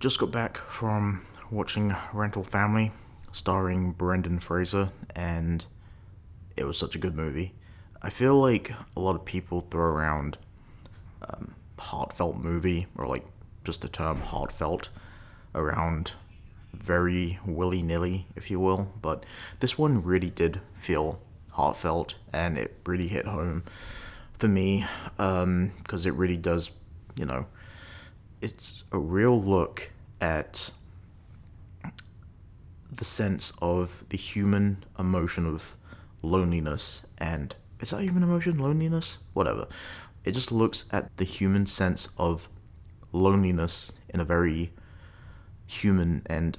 just got back from watching Rental Family, starring Brendan Fraser, and it was such a good movie. I feel like a lot of people throw around heartfelt movie, or like just the term heartfelt, around very willy nilly, if you will, but this one really did feel heartfelt and it really hit home for me because it really does, you know, it's a real look at the sense of the human emotion of loneliness. And is that even emotion? Loneliness? Whatever. It just looks at the human sense of loneliness in a very human and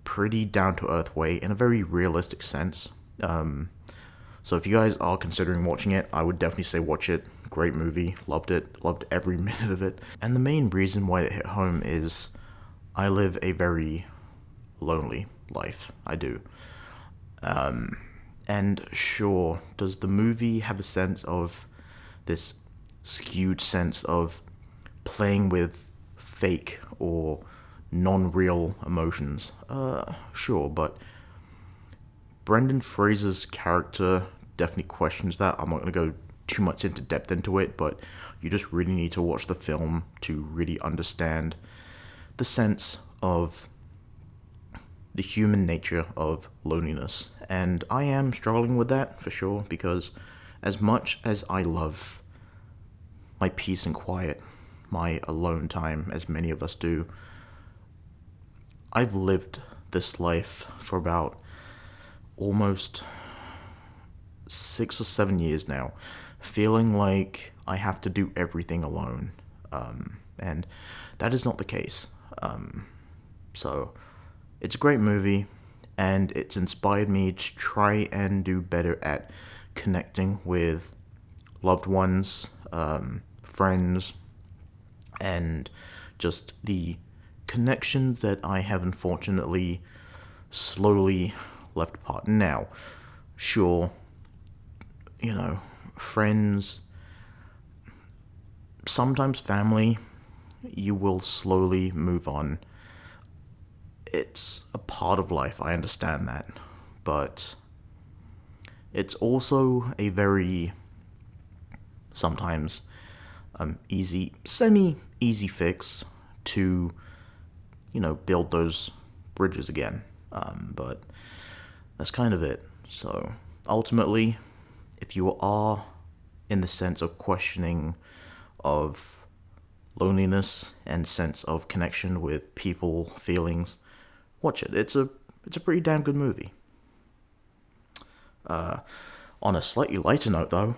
pretty down to earth way, in a very realistic sense. So if you guys are considering watching it, I would definitely say watch it. Great movie. Loved it. Loved every minute of it. And the main reason why it hit home is I live a very lonely life. I do. And sure, does the movie have a sense of this skewed sense of playing with fake or non-real emotions? Sure, but Brendan Fraser's character definitely questions that. I'm not going to go too much into depth into it, but you just really need to watch the film to really understand the sense of the human nature of loneliness. And I am struggling with that for sure, because as much as I love my peace and quiet, my alone time, as many of us do, I've lived this life for about almost 6 or 7 years now, feeling like I have to do everything alone. And that is not the case. So it's a great movie, and it's inspired me to try and do better at connecting with loved ones, friends, and just the connections that I have unfortunately slowly left apart. Now, sure, you know, friends, sometimes family, you will slowly move on. It's a part of life, I understand that. But it's also a very, sometimes, semi-easy fix to, build those bridges again. But that's kind of it. So ultimately, if you are in the sense of questioning of loneliness and sense of connection with people, feelings, watch it. It's a pretty damn good movie. On a slightly lighter note, though,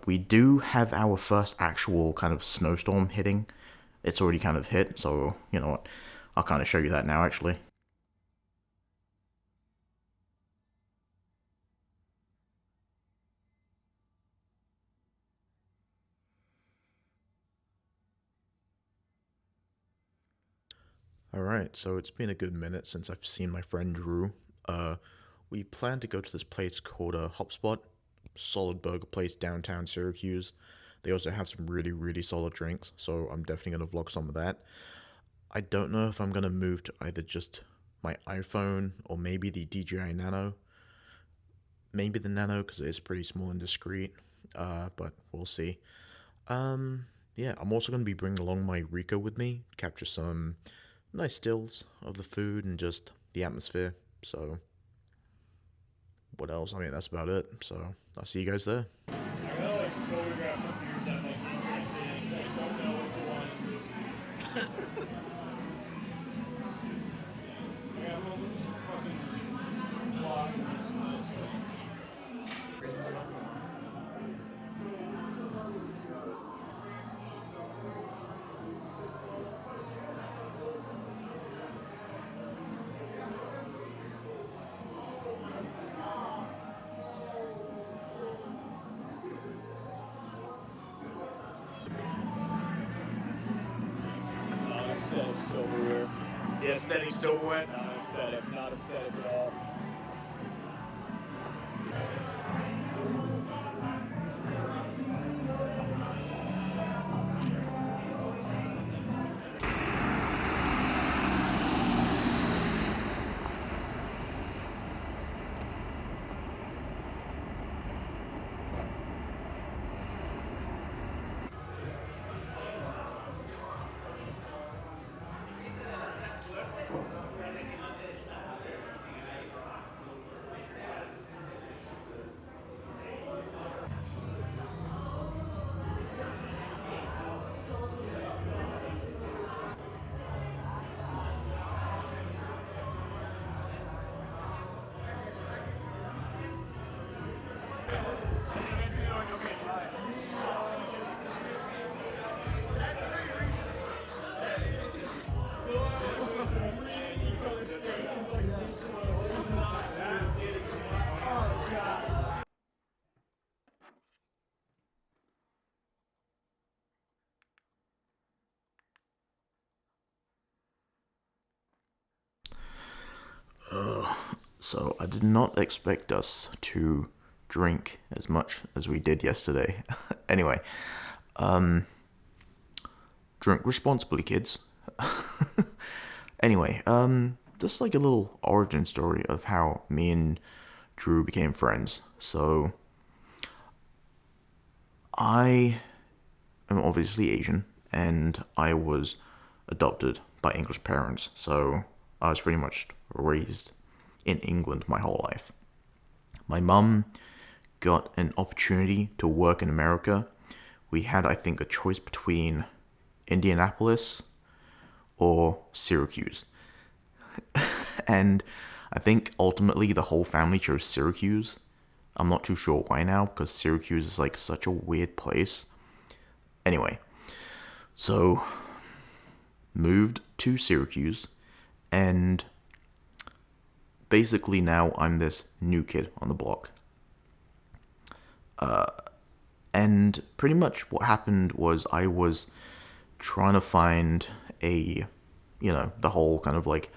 we do have our first actual kind of snowstorm hitting. It's already kind of hit, so you know what? I'll kind of show you that now, actually. Alright, so it's been a good minute since I've seen my friend Drew. Uh, we plan to go to this place called Hopspot, solid burger place downtown Syracuse. They also have some really, really solid drinks, so I'm definitely gonna vlog some of that. I don't know if I'm gonna move to either just my iPhone or maybe the DJI Nano. Maybe the Nano because it is pretty small and discreet, but we'll see. Yeah, I'm also gonna be bringing along my Rico with me, capture some nice stills of the food and just the atmosphere. So, what else? I mean, that's about it. So, I'll see you guys there. Silverware. The aesthetic silverware. Not aesthetic at all. So I did not expect us to drink as much as we did yesterday. Anyway, drink responsibly, kids. Anyway, just like a little origin story of how me and Drew became friends. So I am obviously Asian, and I was adopted by English parents. So I was pretty much raised in England my whole life. My mum got an opportunity to work in America. We had, I think, a choice between Indianapolis or Syracuse. And I think ultimately the whole family chose Syracuse. I'm not too sure why now, because Syracuse is like such a weird place. Anyway, so moved to Syracuse, and basically now I'm this new kid on the block. And pretty much what happened was I was trying to find the whole kind of like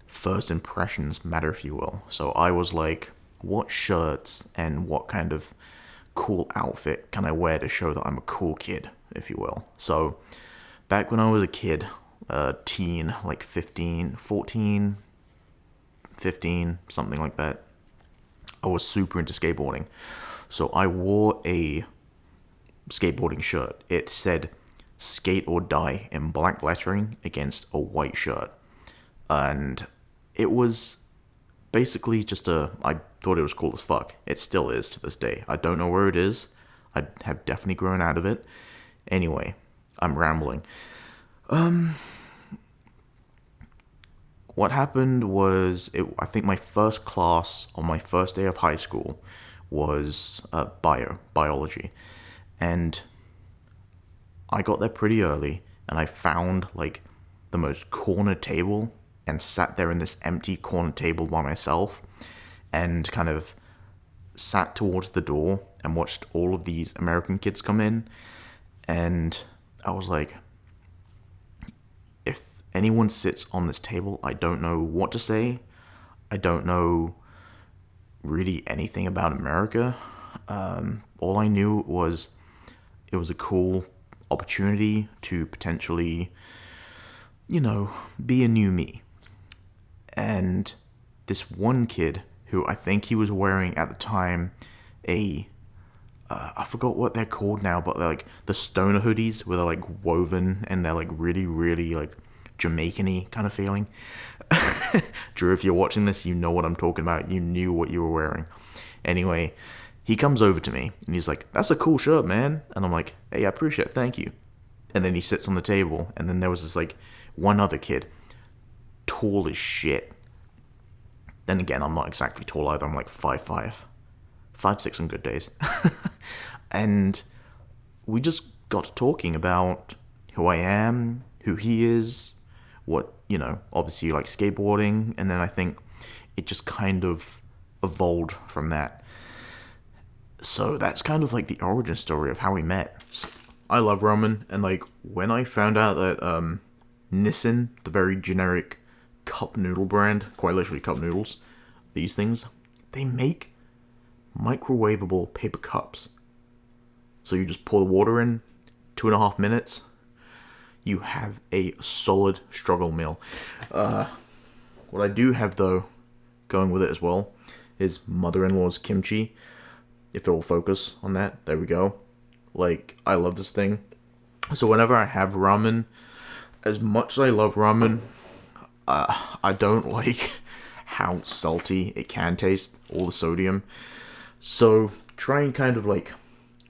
first impressions matter, if you will. So I was like, what shirts and what kind of cool outfit can I wear to show that I'm a cool kid, if you will. So back when I was a kid, teen, like 15, something like that, I was super into skateboarding. So I wore a skateboarding shirt. It said skate or die in black lettering against a white shirt. And it was basically I thought it was cool as fuck. It still is to this day. I don't know where it is. I have definitely grown out of it. Anyway, I'm rambling. What happened was, I think my first class on my first day of high school was biology. And I got there pretty early, and I found like the most corner table and sat there in this empty corner table by myself and kind of sat towards the door and watched all of these American kids come in. And I was like, if anyone sits on this table, I don't know what to say. I don't know really anything about America. All I knew was it was a cool opportunity to potentially, be a new me. And this one kid who I think he was wearing at the time I forgot what they're called now, but they're like the stoner hoodies where they're like woven and they're like really, really like Jamaican-y kind of feeling. Drew, if you're watching this, you know what I'm talking about. You knew what you were wearing. Anyway, he comes over to me and he's like, "That's a cool shirt, man." And I'm like, "Hey, I appreciate it, thank you." And then he sits on the table, and then there was this like one other kid, tall as shit. Then again, I'm not exactly tall either. I'm like 5'5", 5'6" on good days. And we just got to talking about who I am, who he is, what, obviously like skateboarding, and then I think it just kind of evolved from that. So that's kind of like the origin story of how we met. So I love ramen, and like when I found out that Nissin, the very generic cup noodle brand, quite literally cup noodles, these things, they make microwavable paper cups. So you just pour the water in, 2.5 minutes, you have a solid struggle meal. What I do have though, going with it as well, is mother-in-law's kimchi. If it'll focus on that, there we go. Like, I love this thing. So whenever I have ramen, as much as I love ramen, I don't like how salty it can taste, all the sodium. So try and kind of like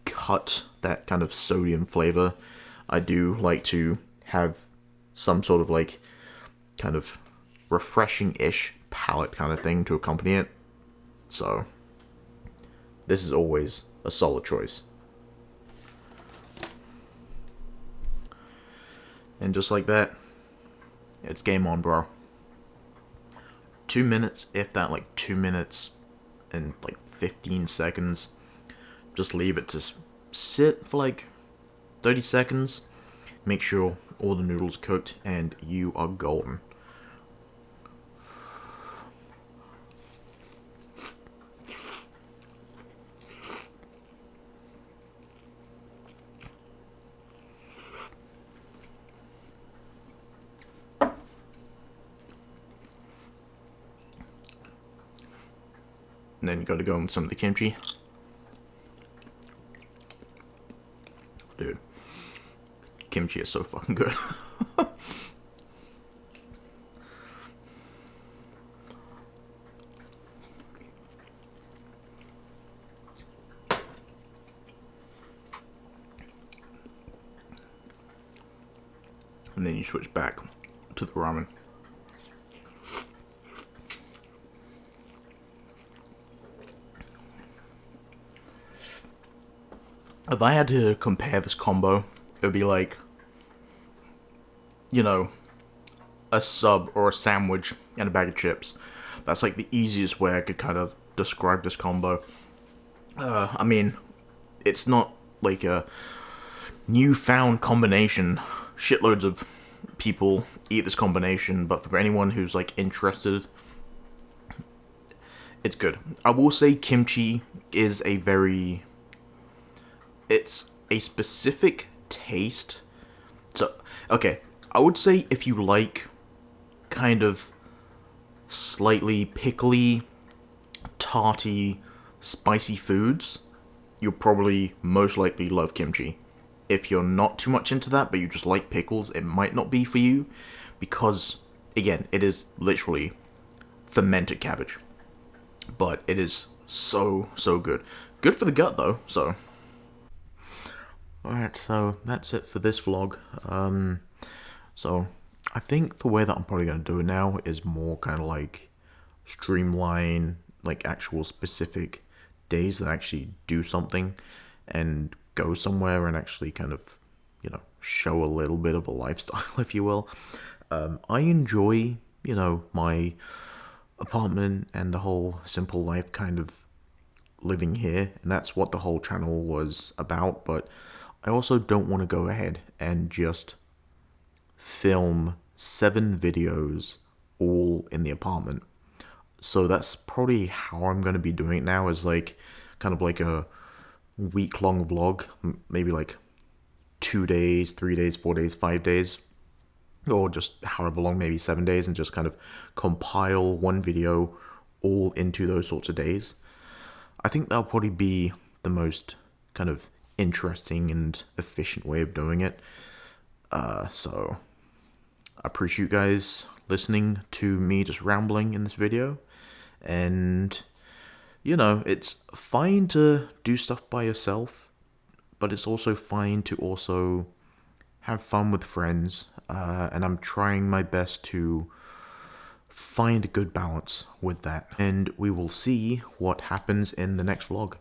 cut that kind of sodium flavor. I do like to have some sort of like kind of refreshing-ish palate kind of thing to accompany it. So this is always a solid choice. And just like that, it's game on, bro. 2 minutes, if that, like 2 minutes and like 15 seconds. Just leave it to sit for like 30 seconds. Make sure all the noodles cooked and you are golden. And then you gotta go in with some of the kimchi. Dude, kimchi is so fucking good. And then you switch back to the ramen. If I had to compare this combo, it would be like, you know, a sub or a sandwich and a bag of chips. That's like the easiest way I could kind of describe this combo. I mean, it's not like a newfound combination. Shitloads of people eat this combination, but for anyone who's like interested, it's good. I will say kimchi is it's a specific taste. So, okay, I would say if you like kind of slightly pickly, tarty, spicy foods, you'll probably most likely love kimchi. If you're not too much into that, but you just like pickles, it might not be for you, because, again, it is literally fermented cabbage. But it is so, so good. Good for the gut, though, so. Alright, so that's it for this vlog. So, I think the way that I'm probably going to do it now is more kind of like streamline, like actual specific days that actually do something and go somewhere and actually kind of, you know, show a little bit of a lifestyle, if you will. I enjoy, you know, my apartment and the whole simple life kind of living here, and that's what the whole channel was about, but I also don't want to go ahead and just film 7 videos all in the apartment. So that's probably how I'm going to be doing it now, is like kind of like a week-long vlog, maybe like 2 days, 3 days, 4 days, 5 days, or just however long, maybe 7 days, and just kind of compile one video all into those sorts of days. I think that'll probably be the most kind of interesting and efficient way of doing it. So I appreciate you guys listening to me just rambling in this video, and you know, it's fine to do stuff by yourself, but it's also fine to also have fun with friends, and I'm trying my best to find a good balance with that, and we will see what happens in the next vlog.